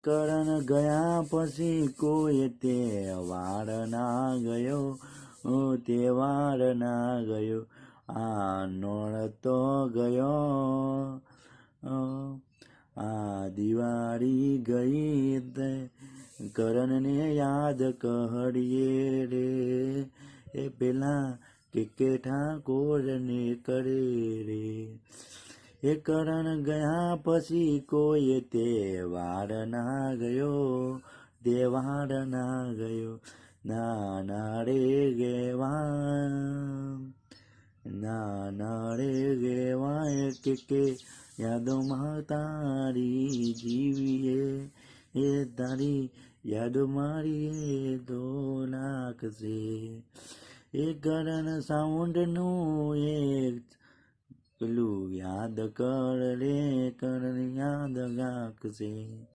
કરણ ગયા પછી કોઈ તહેવાર ના ગયો, તહેવાર ના ગયો, આ નોરતો ગયો, આ દિવાળી ગઈ તે કરણને યાદ કરીએ રે, એ પેલા કે ઠાકોરને કરે રે. એ કરણ ગયા પછી કોઈ તહેવાર ના ગયો, તહેવાર ના ગયો, નાના રે ગેવા, નાના રે ગેવા કે યાદોમાં તારી જીવીએ, એ તારી યાદ મારી તો નાખશે. એ કરણ સાઉન્ડનું એક પેલું યાદ કર રે, કરણ યાદ રાખશે.